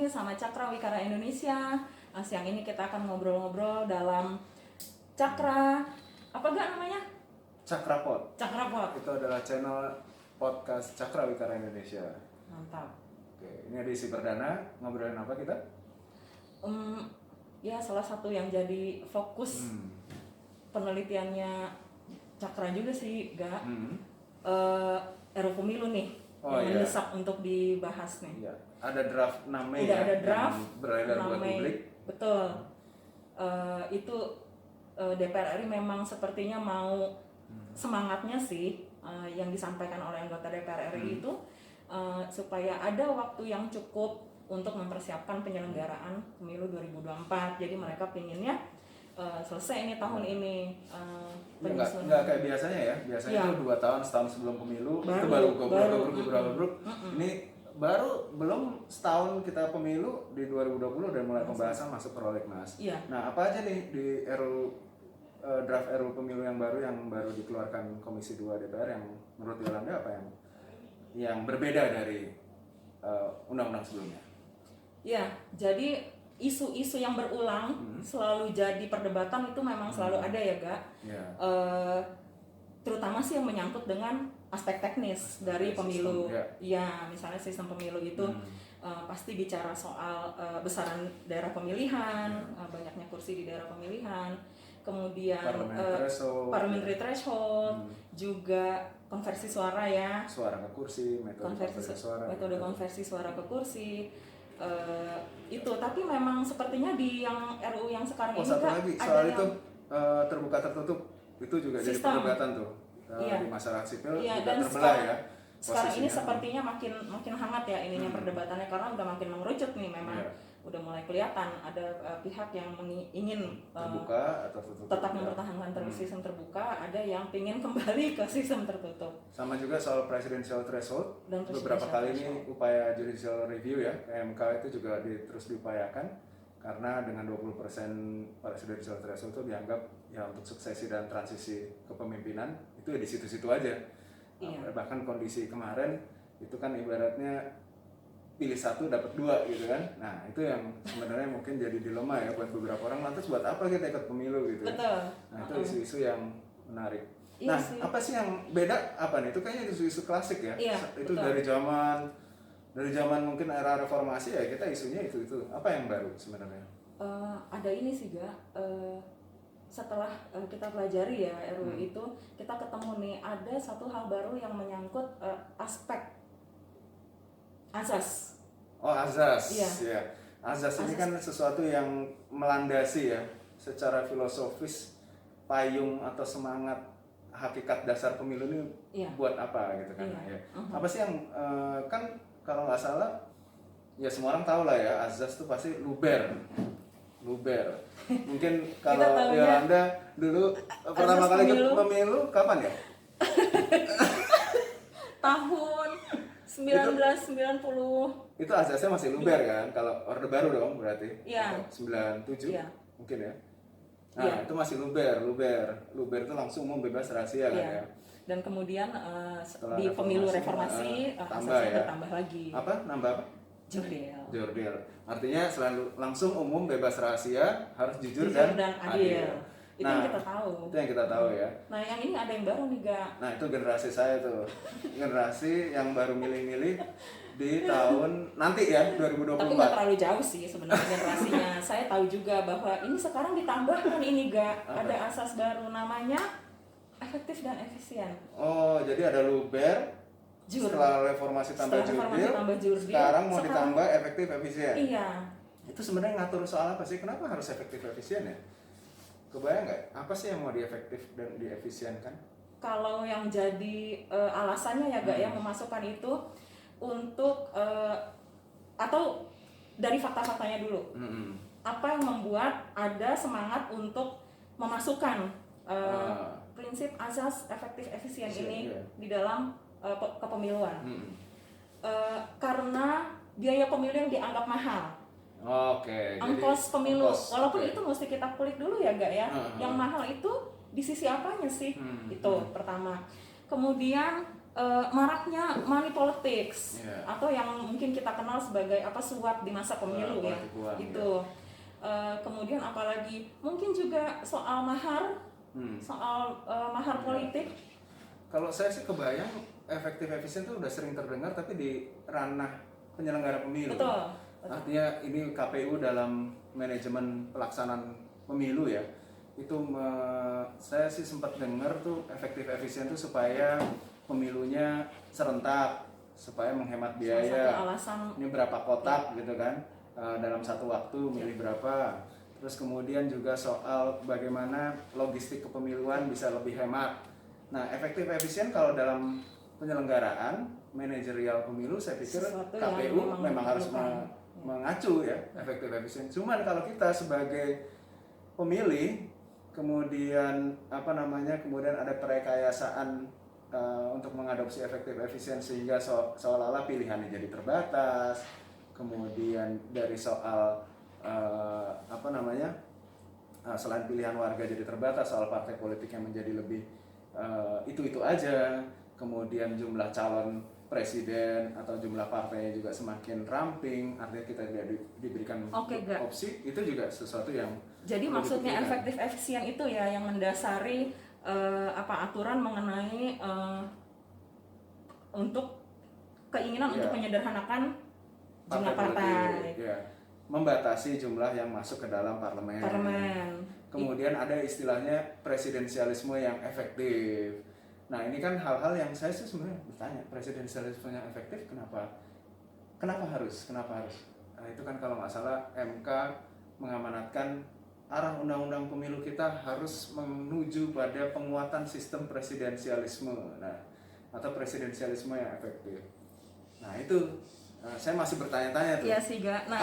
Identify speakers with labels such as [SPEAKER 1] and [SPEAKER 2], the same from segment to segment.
[SPEAKER 1] nih sama Cakra Wikara Indonesia. Siang ini kita akan ngobrol-ngobrol dalam Cakra, apa gak namanya?
[SPEAKER 2] Cakrapod.
[SPEAKER 1] Cakrapod.
[SPEAKER 2] Itu adalah channel podcast Cakra Wikara Indonesia.
[SPEAKER 1] Mantap.
[SPEAKER 2] Oke, ini edisi perdana. Ngobrolin apa kita?
[SPEAKER 1] Ya salah satu yang jadi fokus penelitiannya Cakra juga sih, gak? RUU Pemilu nih. Yang mendesak untuk dibahas nih.
[SPEAKER 2] Iya. Ada draft 6 Mei.
[SPEAKER 1] Udah ada draft
[SPEAKER 2] yang beredar buat publik.
[SPEAKER 1] Betul. Itu DPR RI memang sepertinya mau semangatnya sih yang disampaikan oleh anggota DPR RI itu supaya ada waktu yang cukup untuk mempersiapkan penyelenggaraan pemilu 2024. Jadi mereka pinginnya selesai ini tahun ini
[SPEAKER 2] penyusunan. Nggak kayak biasanya ya. Biasanya itu 2 tahun, setahun sebelum pemilu itu baru gobrol. Ini baru belum setahun kita pemilu di 2020 udah mulai pembahasan masuk prolegnas. Nah, apa aja nih di draft RUU Pemilu yang baru dikeluarkan Komisi 2 DPR yang menurut Yolanda apa yang berbeda dari undang-undang sebelumnya?
[SPEAKER 1] Ya, jadi isu-isu yang berulang selalu jadi perdebatan itu memang selalu ada ya, Gak? Terutama sih yang menyangkut dengan aspek teknis dari pemilu. Ya, misalnya sistem pemilu itu pasti bicara soal besaran daerah pemilihan, banyaknya kursi di daerah pemilihan, kemudian parliamentary threshold, juga konversi suara ya.
[SPEAKER 2] Suara ke kursi, metode
[SPEAKER 1] konversi suara ke kursi. Itu tapi memang sepertinya di yang RUU yang sekarang ini
[SPEAKER 2] satu lagi soal
[SPEAKER 1] ada
[SPEAKER 2] itu terbuka tertutup itu juga jadi perdebatan tuh di masyarakat sipil juga terbelah ya.
[SPEAKER 1] Sekarang ini sepertinya makin hangat ya ininya perdebatannya karena udah makin mengerucut nih memang. Udah mulai kelihatan ada pihak yang ingin
[SPEAKER 2] terbuka atau tertutup,
[SPEAKER 1] tetap mempertahankan sistem terbuka, ada yang ingin kembali ke sistem tertutup.
[SPEAKER 2] Sama juga soal presidential threshold. Beberapa kali ini upaya judicial review ya, MK itu juga terus diupayakan karena dengan 20% presidential threshold itu dianggap ya untuk suksesi dan transisi kepemimpinan itu ya di situ-situ aja. Bahkan kondisi kemarin itu kan ibaratnya pilih 1 dapat 2 gitu kan. Nah, itu yang sebenarnya mungkin jadi dilema ya buat beberapa orang, lantas buat apa kita ikut pemilu gitu.
[SPEAKER 1] Betul.
[SPEAKER 2] Nah, itu isu-isu yang menarik. Nah, apa sih yang beda apa nih? Itu kayaknya isu-isu klasik ya. Itu betul. dari zaman mungkin era reformasi ya kita isunya itu. Apa yang baru sebenarnya?
[SPEAKER 1] Ada ini sih setelah kita pelajari ya RUU itu, kita ketemu nih ada satu hal baru yang menyangkut aspek azas.
[SPEAKER 2] Azas. Iya. Azas ini kan sesuatu yang melandasi ya secara filosofis payung atau semangat hakikat dasar pemilu ini buat apa gitu kan. Apa sih yang kan kalau nggak salah ya semua orang tahu lah ya azas itu pasti luber. Mungkin kalau Yolanda dulu pertama kali ikut pemilu kapan ya?
[SPEAKER 1] Tahun 1990.
[SPEAKER 2] Itu azasnya masih luber kan? Kalau Orde Baru dong berarti. 97 mungkin ya. Nah, itu masih luber. Luber itu langsung umum bebas rahasia kan ya.
[SPEAKER 1] Dan kemudian di pemilu reformasi azasnya bertambah lagi.
[SPEAKER 2] Nambah apa? Jurdil. Artinya selalu langsung umum bebas rahasia, harus jujur dan adil.
[SPEAKER 1] Itu yang kita tahu.
[SPEAKER 2] Itu yang kita tahu ya.
[SPEAKER 1] Nah, yang ini ada yang baru nih, Gak.
[SPEAKER 2] Nah, itu generasi saya tuh. Generasi yang baru milih-milih di tahun nanti ya, 2024.
[SPEAKER 1] Tapi nggak terlalu jauh sih sebenarnya generasinya. Saya tahu juga bahwa ini sekarang ditambahkan ini, Gak. Ada asas baru namanya efektif dan efisien.
[SPEAKER 2] Jadi ada luber. Setelah reformasi tambah jurdil. Sekarang mau ditambah efektif efisien.
[SPEAKER 1] Iya.
[SPEAKER 2] Itu sebenarnya ngatur soal apa sih? Kenapa harus efektif efisien ya? Kebayang nggak? Apa sih yang mau diefektif dan diefisienkan?
[SPEAKER 1] Kalau yang jadi alasannya ya Gak yang memasukkan itu untuk atau dari fakta-faktanya dulu. Apa yang membuat ada semangat untuk memasukkan prinsip azas efektif efisien ini di dalam kepemiluan? Karena biaya pemilu yang dianggap mahal. Ongkos pemilu, walaupun itu mesti kita kulik dulu ya Gak ya. Yang mahal itu di sisi apanya sih? Itu pertama. Kemudian maraknya money politics atau yang mungkin kita kenal sebagai suap di masa pemilu ya itu. Kemudian apalagi mungkin juga soal mahar, mahar politik.
[SPEAKER 2] Kalau saya sih kebayang efektif efisien itu udah sering terdengar tapi di ranah penyelenggara pemilu.
[SPEAKER 1] Betul.
[SPEAKER 2] Artinya ini KPU dalam manajemen pelaksanaan pemilu ya. Saya sih sempat dengar tuh efektif efisien tuh supaya pemilunya serentak, supaya menghemat biaya.
[SPEAKER 1] Satu alasan.
[SPEAKER 2] Ini berapa kotak gitu kan, dalam satu waktu milih berapa. Terus kemudian juga soal bagaimana logistik kepemiluan bisa lebih hemat. Nah, efektif efisien kalau dalam penyelenggaraan manajerial pemilu saya pikir KPU memang harus mengacu ya efektif efisien. Cuman kalau kita sebagai pemilih kemudian kemudian ada perekayasaan untuk mengadopsi efektif efisien sehingga seolah-olah pilihannya jadi terbatas. Kemudian dari soal selain pilihan warga jadi terbatas, soal partai politik yang menjadi lebih itu aja. Kemudian jumlah calon presiden atau jumlah partainya juga semakin ramping, artinya kita tidak diberikan opsi, itu juga sesuatu yang
[SPEAKER 1] jadi maksudnya efektif efisien itu ya yang mendasari aturan mengenai untuk keinginan untuk menyederhanakan jumlah partai.
[SPEAKER 2] Ya. Membatasi jumlah yang masuk ke dalam parlemen. Kemudian ada istilahnya presidensialisme yang efektif. Nah, ini kan hal-hal yang saya sih sebenarnya bertanya, presidensialisme yang efektif kenapa harus? Nah, itu kan kalau nggak salah MK mengamanatkan arah undang-undang pemilu kita harus menuju pada penguatan sistem presidensialisme, atau presidensialisme yang efektif. Nah, itu saya masih bertanya-tanya tuh.
[SPEAKER 1] Iya sih, Ga. Nah,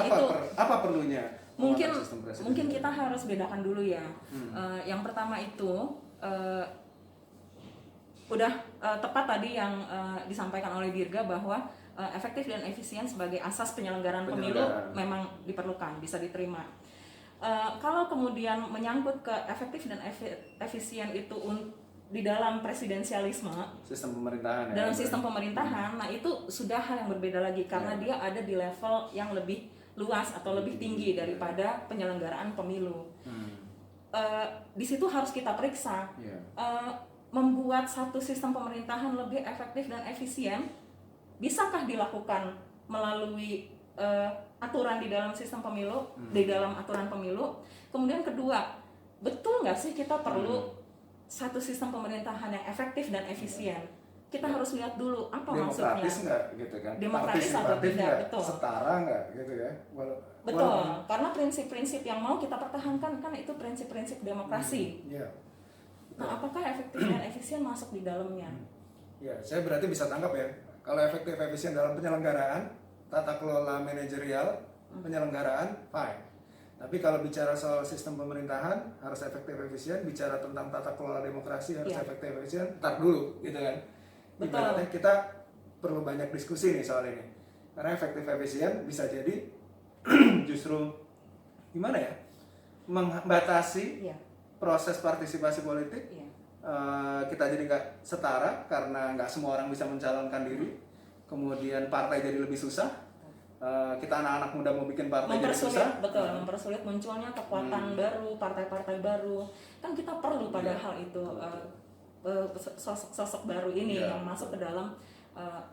[SPEAKER 2] apa perlunya?
[SPEAKER 1] Mungkin kita harus bedakan dulu ya. Yang pertama itu udah tepat tadi yang disampaikan oleh Dirga bahwa efektif dan efisien sebagai asas penyelenggaraan pemilu memang diperlukan, bisa diterima. Kalau kemudian menyangkut ke efektif dan efisien itu di dalam presidensialisme,
[SPEAKER 2] sistem pemerintahan ya,
[SPEAKER 1] dalam sistem pemerintahan, nah itu sudah hal yang berbeda lagi karena dia ada di level yang lebih luas atau lebih tinggi daripada penyelenggaraan pemilu. Di situ harus kita periksa membuat satu sistem pemerintahan lebih efektif dan efisien, bisakah dilakukan melalui aturan di dalam sistem pemilu, di dalam aturan pemilu. Kemudian kedua, betul nggak sih kita perlu satu sistem pemerintahan yang efektif dan efisien? Kita harus lihat dulu apa maksudnya.
[SPEAKER 2] Demokratis nggak gitu kan?
[SPEAKER 1] Demokratis atau tidak, betul.
[SPEAKER 2] Setara nggak gitu ya?
[SPEAKER 1] Betul, karena prinsip-prinsip yang mau kita pertahankan kan itu prinsip-prinsip demokrasi. Nah, apakah efektif dan efisien masuk di dalamnya?
[SPEAKER 2] Ya, saya berarti bisa tangkap ya. Kalau efektif efisien dalam penyelenggaraan, tata kelola manajerial, penyelenggaraan, fine. Tapi kalau bicara soal sistem pemerintahan harus efektif efisien, bicara tentang tata kelola demokrasi harus efektif efisien, tar dulu gitu kan. Ibaratnya kita perlu banyak diskusi nih soal ini. Karena efektif efisien bisa jadi justru gimana ya? Membatasi proses partisipasi politik. Kita jadi nggak setara karena nggak semua orang bisa mencalonkan diri. Kemudian partai jadi lebih susah. Kita anak-anak muda mau bikin partai jadi susah.
[SPEAKER 1] Betul, mempersulit munculnya kekuatan baru, partai-partai baru. Kan kita perlu pada hal itu sosok baru ini yang masuk ke dalam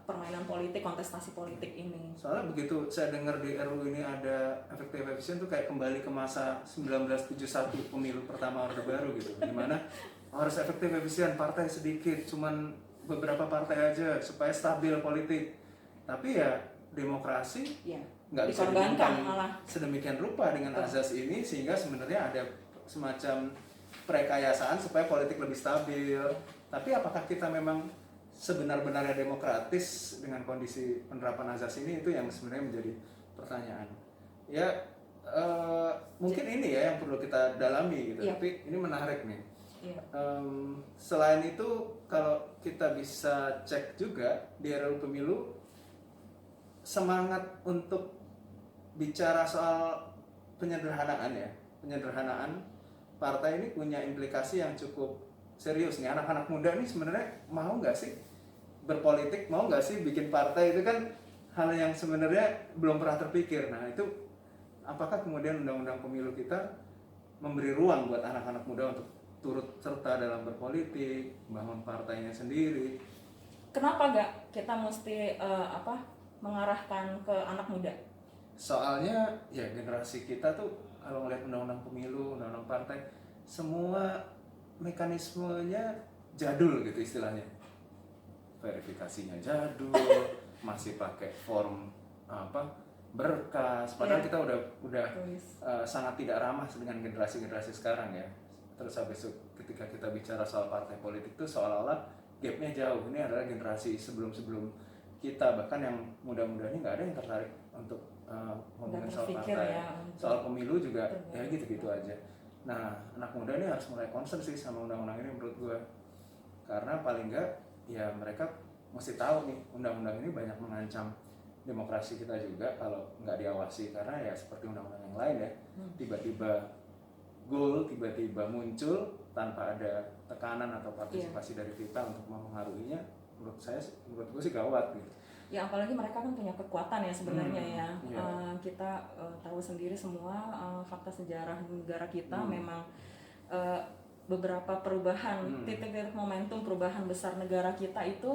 [SPEAKER 1] permainan politik, kontestasi politik ini.
[SPEAKER 2] Soalnya begitu saya dengar di RU ini ada efektif efisien tuh kayak kembali ke masa 1971 pemilu pertama Orde Baru gitu. Dimana harus efektif efisien, partai sedikit, cuman beberapa partai aja supaya stabil politik. Tapi ya demokrasi nggak bisa dikorbankan sedemikian rupa dengan azas ini sehingga sebenarnya ada semacam perekayasaan supaya politik lebih stabil. Tapi apakah kita memang sebenar-benarnya demokratis dengan kondisi penerapan azas ini, itu yang sebenarnya menjadi pertanyaan. Ya mungkin ini ya yang perlu kita dalami gitu. Tapi ini menarik nih. Selain itu kalau kita bisa cek juga di RUU Pemilu, semangat untuk bicara soal penyederhanaan partai ini punya implikasi yang cukup serius nih. Anak-anak muda nih sebenarnya mau nggak sih berpolitik mau nggak sih bikin partai, itu kan hal yang sebenarnya belum pernah terpikir. Nah itu apakah kemudian undang-undang pemilu kita memberi ruang buat anak-anak muda untuk turut serta dalam berpolitik, membangun partainya sendiri?
[SPEAKER 1] Kenapa nggak kita mesti mengarahkan ke anak muda?
[SPEAKER 2] Soalnya ya generasi kita tuh kalau ngeliat undang-undang pemilu, undang-undang partai, semua mekanismenya jadul gitu istilahnya. Verifikasinya jadul, masih pakai form berkas, padahal kita udah sangat tidak ramah dengan generasi-generasi sekarang ya. Terus habis itu ketika kita bicara soal partai politik tuh seolah-olah gapnya jauh. Ini adalah generasi sebelum kita, bahkan yang muda-muda ini nggak ada yang tertarik untuk ngomongin soal partai, soal pemilu juga ya gitu-gitu aja. Nah anak muda ini harus mulai concern sih sama undang-undang ini menurut gue, karena paling nggak ya mereka mesti tahu nih undang-undang ini banyak mengancam demokrasi kita juga kalau nggak diawasi, karena ya seperti undang-undang yang lain ya, tiba-tiba tiba-tiba muncul tanpa ada tekanan atau partisipasi dari kita untuk mempengaruhinya. Menurut gue sih gawat gitu.
[SPEAKER 1] Ya apalagi mereka kan punya kekuatan ya sebenarnya ya. Kita tahu sendiri semua fakta sejarah negara kita memang beberapa perubahan, titik-titik momentum perubahan besar negara kita itu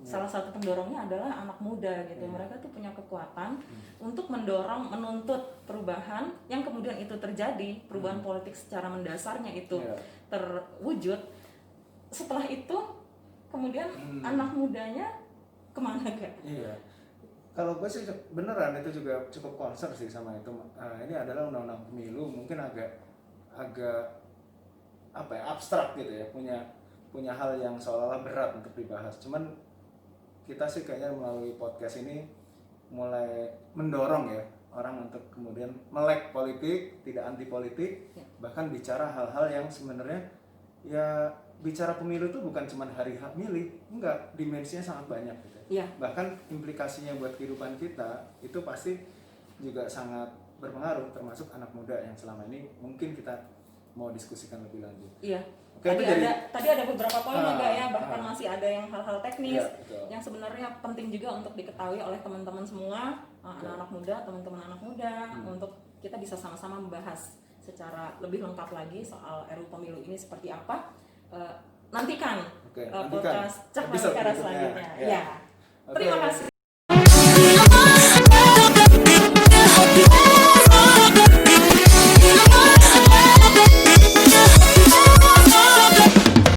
[SPEAKER 1] salah satu pendorongnya adalah anak muda gitu. Mereka tuh punya kekuatan untuk mendorong, menuntut perubahan yang kemudian itu terjadi, perubahan politik secara mendasarnya itu terwujud. Setelah itu kemudian anak mudanya kemana gak?
[SPEAKER 2] Iya. Kalau gue sih beneran itu juga cukup concern sih sama itu. Ini adalah undang-undang pemilu, mungkin agak abstrak gitu ya, punya hal yang seolah-olah berat untuk dibahas. Cuman kita sih kayaknya melalui podcast ini mulai mendorong ya orang untuk kemudian melek politik, tidak anti politik, bahkan bicara hal-hal yang sebenarnya ya bicara pemilu itu bukan cuma hari hak milih, enggak, dimensinya sangat banyak gitu. Bahkan implikasinya buat kehidupan kita itu pasti juga sangat berpengaruh, termasuk anak muda yang selama ini mungkin kita mau diskusikan lebih lanjut. Oke,
[SPEAKER 1] tadi ada beberapa poin enggak ya, bahkan masih ada yang hal-hal teknis yang sebenarnya penting juga untuk diketahui oleh teman-teman semua, anak-anak muda, teman-teman anak muda, untuk kita bisa sama-sama membahas secara lebih lengkap lagi soal RUU Pemilu ini seperti apa. Nantikan podcast Cakra Negara selanjutnya. Terima kasih.